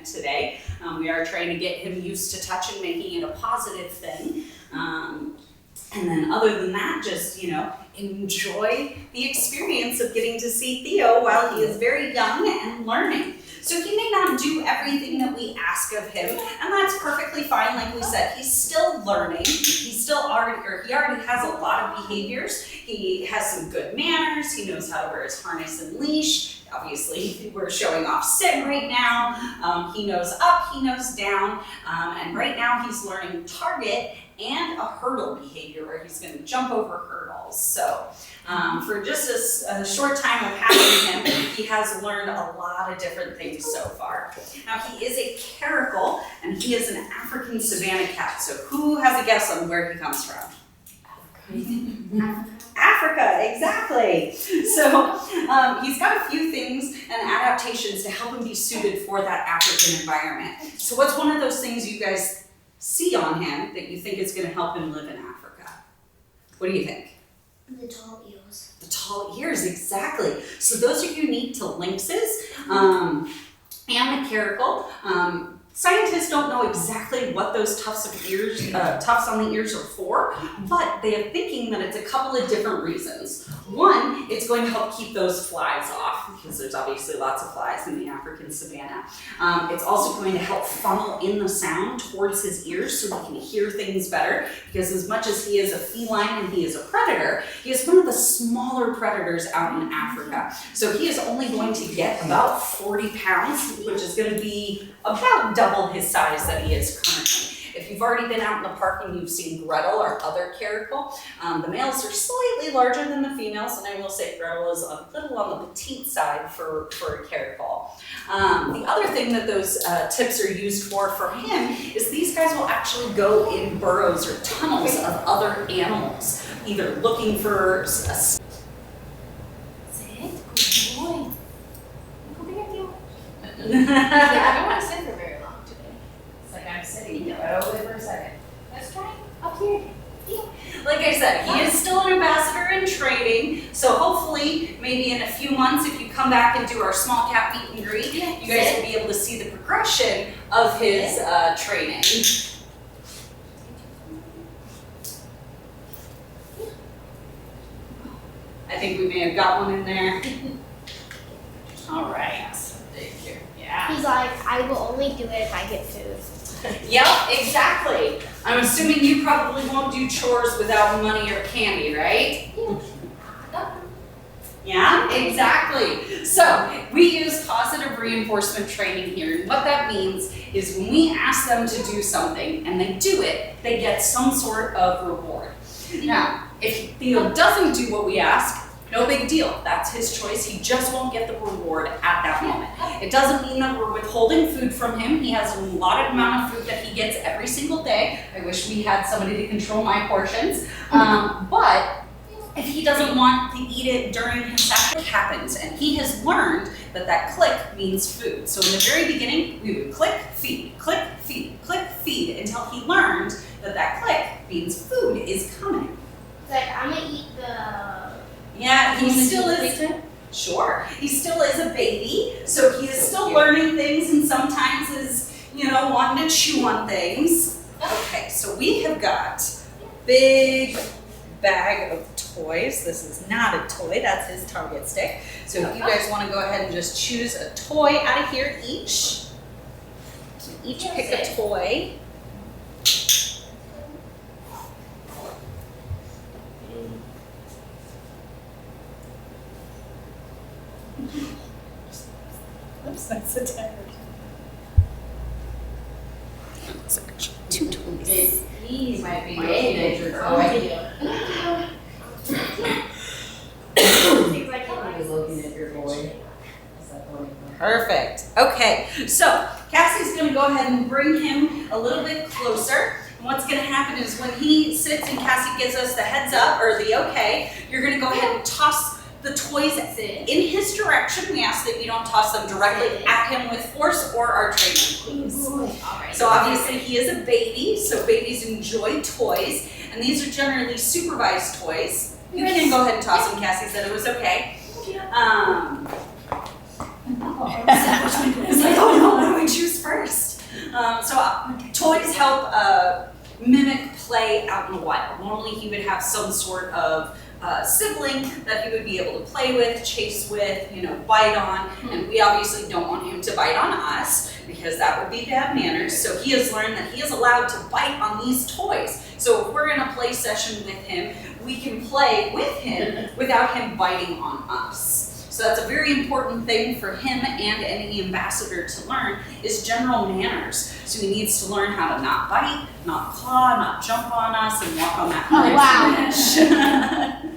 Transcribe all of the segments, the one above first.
movement today. We are trying to get him used to touch and making it a positive thing. And then other than that, just, enjoy the experience of getting to see Theo while he is very young and learning. So he may not do everything that we ask of him, and that's perfectly fine. Like we said, he's still learning. He already has a lot of behaviors. He has some good manners. He knows how to wear his harness and leash. Obviously, we're showing off sit right now. He knows up, he knows down, and right now he's learning target and a hurdle behavior where he's going to jump over hurdles. So for just a short time of having him, he has learned a lot of different things so far. Now he is a Caracal and he is an African savanna cat. So who has a guess on where he comes from? Africa, exactly. So he's got a few things and adaptations to help him be suited for that African environment. So what's one of those things you guys see on him that you think is going to help him live in Africa? What do you think? The tall ears. The tall ears, exactly. So those are unique to lynxes and the Caracal. Scientists don't know exactly what those tufts on the ears are for, but they are thinking that it's a couple of different reasons. One, it's going to help keep those flies off, because there's obviously lots of flies in the African savanna. It's also going to help funnel in the sound towards his ears so he can hear things better, because as much as he is a feline and he is a predator, he is one of the smaller predators out in Africa. So he is only going to get about 40 pounds, which is going to be about double his size that he is currently. If you've already been out in the park and you've seen Gretel or other Caracal, the males are slightly larger than the females, and I will say Gretel is a little on the petite side for a Caracal. The other thing that those tips are used for him is these guys will actually go in burrows or tunnels of other animals, either looking for a Sit. Good boy. I don't want to sit for very long today. It's like I'm sitting right over there for a second. Let's try up here. Like I said, he is still an ambassador in training, so hopefully maybe in a few months if you come back and do our small cat meet and greet, you guys will be able to see the progression of his training. I think we may have got one in there. All right. Thank you. Yeah. He's like, I will only do it if I get food. Yep, exactly. I'm assuming you probably won't do chores without money or candy, right? Yeah, exactly. So we use positive reinforcement training here. And what that means is when we ask them to do something and they do it, they get some sort of reward. Now, if Theo doesn't do what we ask, no big deal. That's his choice. He just won't get the reward at that moment. It doesn't mean that we're withholding food from him. He has a allotted amount of food that he gets every single day. I wish we had somebody to control my portions. But if he doesn't want to eat it during his session, it happens. And he has learned that click means food. So in the very beginning, we would click, feed, click, feed, until he learned that click means food is coming. It's like, I'm going to eat the... Yeah, he still is. Sure, he still is a baby, so he is still learning things and sometimes is, wanting to chew on things. Okay, so we have got a big bag of toys. This is not a toy, that's his target stick. So if you guys want to go ahead and just choose a toy out of here each. So each pick a toy. Oops, that's a tired. It's actually 2 toys. These might be major toy. Seems like I'm looking at your boy. Perfect. Okay, so Cassie's going to go ahead and bring him a little bit closer. And what's going to happen is when he sits and Cassie gives us the heads up or the okay, you're going to go ahead and toss the toys in his direction. We ask that you don't toss them directly at him with force or our training, please. So obviously he is a baby, so babies enjoy toys, and these are generally supervised toys. You can go ahead and toss them. Cassie said it was okay. It's like, oh no, what do we choose first? Toys help mimic play out in the wild. Normally he would have some sort of sibling that he would be able to play with, chase with, bite on, and we obviously don't want him to bite on us because that would be bad manners. So he has learned that he is allowed to bite on these toys. So if we're in a play session with him, we can play with him without him biting on us. So that's a very important thing for him and any ambassador to learn is general manners. So he needs to learn how to not bite, not claw, not jump on us, and walk on that nice ledge.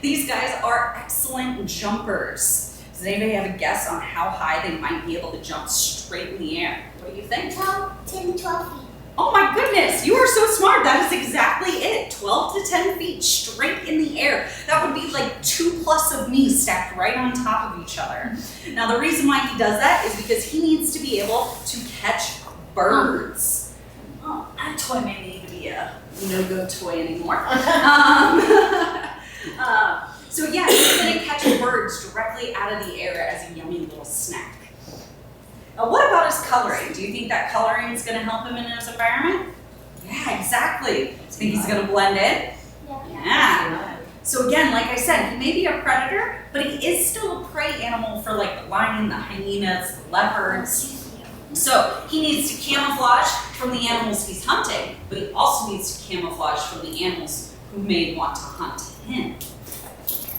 These guys are excellent jumpers. Does anybody have a guess on how high they might be able to jump straight in the air? What do you think? 10 to 12 feet. Oh my goodness, you are so smart. That is exactly it. 12 to 10 feet straight in the air. That would be like 2+ of me stacked right on top of each other. Now the reason why he does that is because he needs to be able to catch birds. Oh, that toy may need to be a no-go toy anymore. So yeah, he's gonna catch birds directly out of the air as a yummy little snack. Now, what about his coloring? Do you think that coloring is going to help him in his environment? Yeah, exactly. Think he's going to blend in? Yeah. So again, like I said, he may be a predator, but he is still a prey animal for like the lion, the hyenas, the leopards. So he needs to camouflage from the animals he's hunting, but he also needs to camouflage from the animals who may want to hunt him.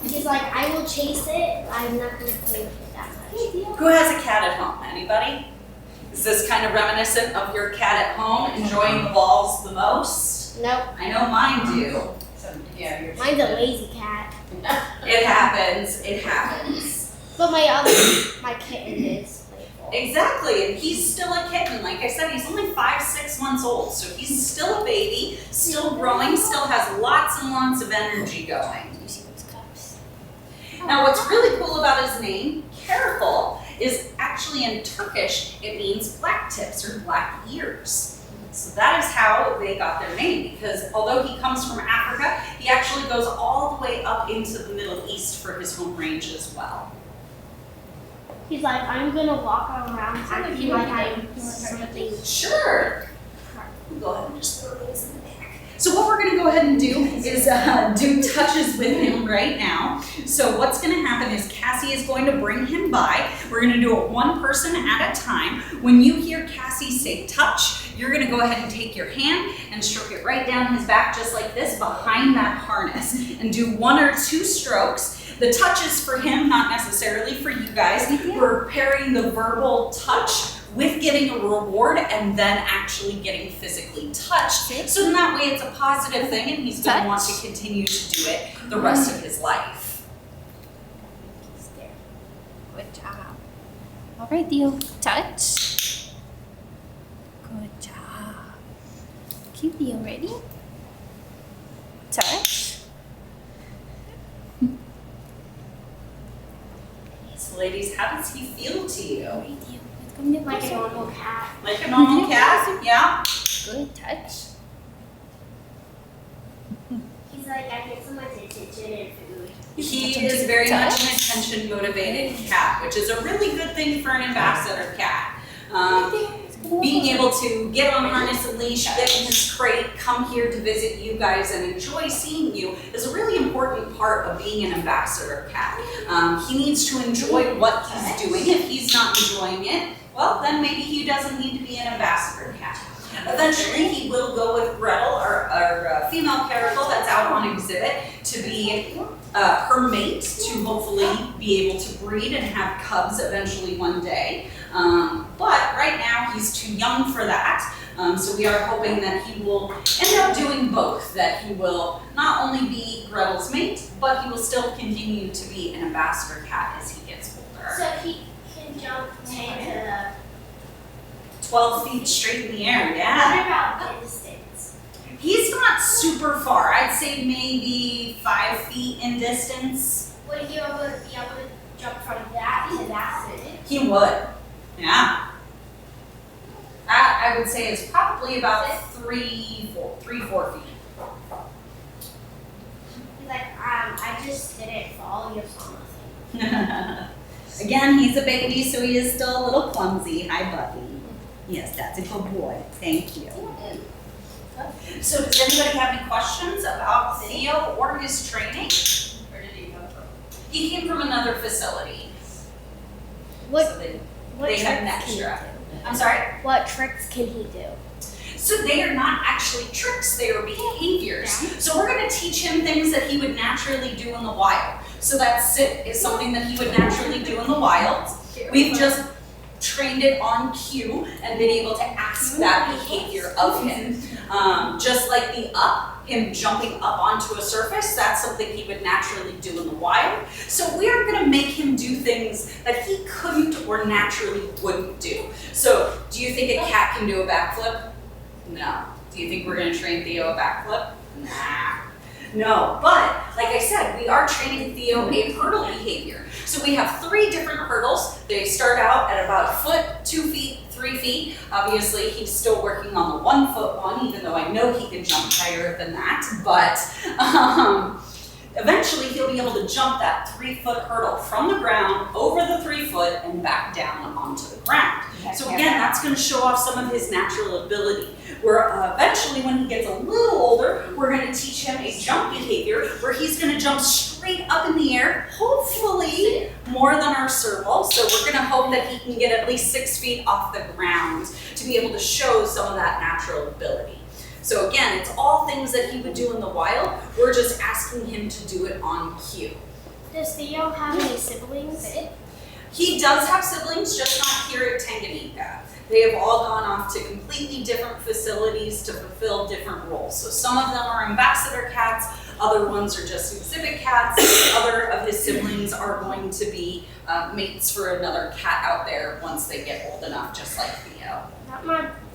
He's like, I will chase it, I'm not going to play with it that much. Who has a cat at home? Anybody? Is this kind of reminiscent of your cat at home enjoying the balls the most? Nope. I know mine do. So, yeah, Mine's a lazy cat. It happens. It happens. But my kitten is playful. Exactly, and he's still a kitten. Like I said, he's only 5-6 months old, so he's still a baby, still growing, still has lots and lots of energy going. You see those cups? Now, what's really cool about his name, Caracal, is actually in Turkish, it means black tips or black ears. So that is how they got their name, because although he comes from Africa, he actually goes all the way up into the Middle East for his home range as well. He's like, I'm gonna walk around acting like I'm something. Sure. We'll go ahead and just throw these in the back. So what we're going to go ahead and do is do touches with him right now. So what's going to happen is Cassie is going to bring him by. We're going to do it one person at a time. When you hear Cassie say touch, you're going to go ahead and take your hand and stroke it right down his back just like this behind that harness and do 1 or 2 strokes. The touch is for him, not necessarily for you guys. We're pairing the verbal touch with getting a reward and then actually getting physically touched. So in that way it's a positive thing and he's going to want to continue to do it the rest of his life. Good job. All right, Theo. Touch. Good job. Okay, Theo, ready? Touch. So ladies, how does he feel to you? All right, Theo. Let's come to Like a normal cat. Like a normal cat? Yeah. Good touch. He's like, I get so much attention and food. He is very much an attention motivated cat, which is a really good thing for an ambassador cat. Being able to get on harness and leash, get in his crate, come here to visit you guys and enjoy seeing you is a really important part of being an ambassador cat. He needs to enjoy what he's doing. If he's not enjoying it, well, then maybe he doesn't need to be an ambassador cat. Eventually, he will go with Gretel, our female caracal that's out on exhibit, to be her mate, to hopefully be able to breed and have cubs eventually one day. But right now, he's too young for that. So we are hoping that he will end up doing both, that he will not only be Gretel's mate, but he will still continue to be an ambassador cat as he gets older. So he can jump 10 to 12 feet straight in the air, What yeah. about distance? He's not super far. I'd say maybe 5 feet in distance. Would he ever be able to jump from that to that? He would, yeah. That I would say is probably about 3-4 feet. He's like, I just didn't fall, you saw nothing. Again, he's a baby, so he is still a little clumsy. Hi, Buffy. Yes, that's a good boy. Thank you. So does anybody have any questions about Theo or his training? Where did he come from? He came from another facility. What So they what have tricks an can he extra. do? I'm sorry? What tricks can he do? So they are not actually tricks, they are behaviors. So we're gonna teach him things that he would naturally do in the wild. So that sit is something that he would naturally do in the wild. We've just trained it on cue and been able to ask that behavior of him. Just like the up, him jumping up onto a surface, that's something he would naturally do in the wild. So we are gonna make him do things that he couldn't or naturally wouldn't do. So do you think a cat can do a backflip? No. Do you think we're gonna train Theo a backflip? Nah. No, but like I said, we are training Theo a hurdle behavior. So we have 3 different hurdles. They start out at about a foot, 2 feet, 3 feet. Obviously, he's still working on the 1 foot one, even though I know he can jump higher than that. But eventually, he'll be able to jump that 3-foot hurdle from the ground over the 3 foot and back down onto the ground. So again, that's going to show off some of his natural ability. Where eventually, when he gets a little older, we're going to teach him a jump behavior where he's going to jump straight up in the air, hopefully more than our serval. So we're going to hope that he can get at least 6 feet off the ground to be able to show some of that natural ability. So again, it's all things that he would do in the wild. We're just asking him to do it on cue. Does Theo have any siblings? He does have siblings, just not here at Tanganyika. They have all gone off to completely different facilities to fulfill different roles. So some of them are ambassador cats, other ones are just exhibit cats, other of his siblings are going to be mates for another cat out there once they get old enough, just like Theo. That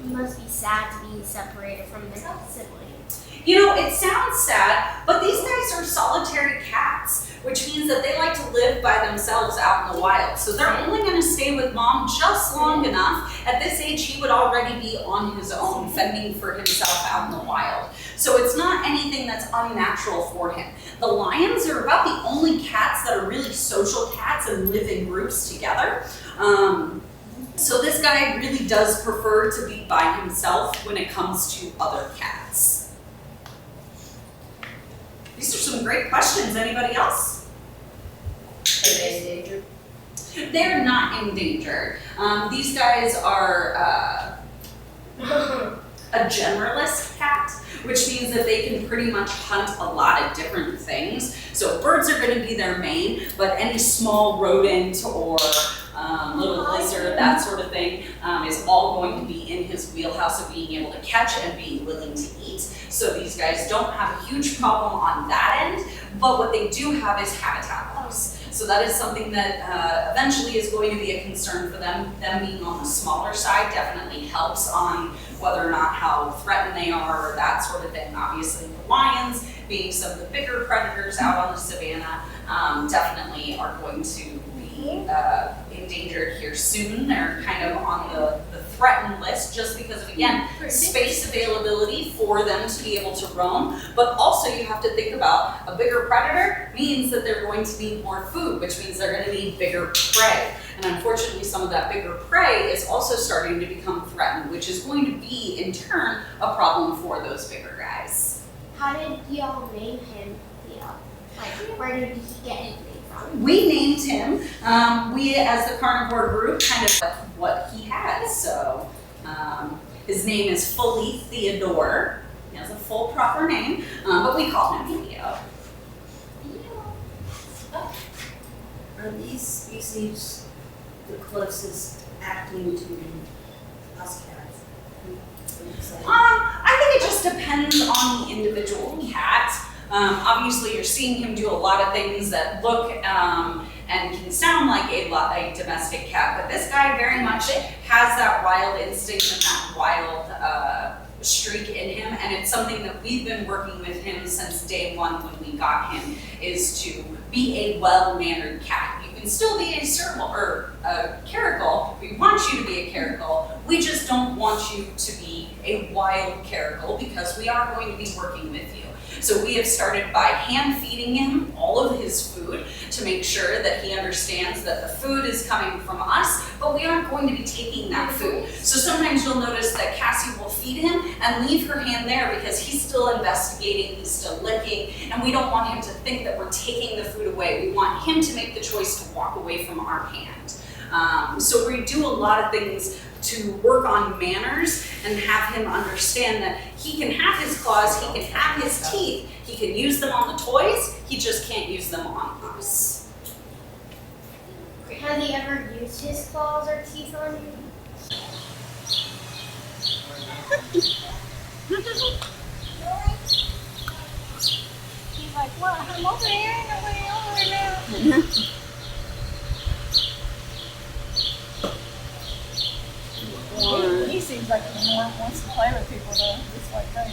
must be sad to be separated from their siblings. You know, it sounds sad, but these guys are solitary cats, which means that they like to live by themselves out in the wild. So they're only going to stay with mom just long enough. At this age, he would already be on his own, fending for himself out in the wild. So it's not anything that's unnatural for him. The lions are about the only cats that are really social cats and live in groups together. So this guy really does prefer to be by himself when it comes to other cats. These are some great questions. Anybody else? Are they endangered? They're not endangered. These guys are a generalist cat, which means that they can pretty much hunt a lot of different things. So birds are going to be their main, but any small rodent or little lizard, that sort of thing, is all going to be in his wheelhouse of being able to catch and being willing to eat. So these guys don't have a huge problem on that end, but what they do have is habitat loss. So that is something that eventually is going to be a concern for them. Them being on the smaller side definitely helps on whether or not how threatened they are or that sort of thing. Obviously the lions, being some of the bigger predators out on the savannah, definitely are going to be endangered here soon. They're kind of on the threatened list just because of, again, space availability for them to be able to roam. But also you have to think about a bigger predator means that they're going to need more food, which means they're going to need bigger prey. And unfortunately, some of that bigger prey is also starting to become threatened, which is going to be, in turn, a problem for those bigger guys. How did y'all name him, Theo? Like, where did he get his name from? We named him, we as the carnivore group, kind of what he has. So his name is fully Theodore. He has a full proper name, but we call him Theo. Are these species the closest acting to house cats? I think it just depends on the individual cat. Obviously, you're seeing him do a lot of things that look and can sound like a domestic cat, but this guy very much has that wild instinct and that wild streak in him, and it's something that we've been working with him since day one when we got him, is to be a well-mannered cat. You can still be a serval or a caracal. We want you to be a caracal. We just don't want you to be a wild caracal because we are going to be working with you. So we have started by hand feeding him all of his food to make sure that he understands that the food is coming from us, but we aren't going to be taking that food. So sometimes you'll notice that Cassie will feed him and leave her hand there because he's still investigating, he's still licking, and we don't want him to think that we're taking the food away. We want him to make the choice to walk away from our hand. So we do a lot of things to work on manners and have him understand that he can have his claws, he can have his teeth, he can use them on the toys, he just can't use them on us. Has he ever used his claws or teeth on you? He's like, what? I'm over here, nobody over now. He seems like he wants to play with people though, just like that.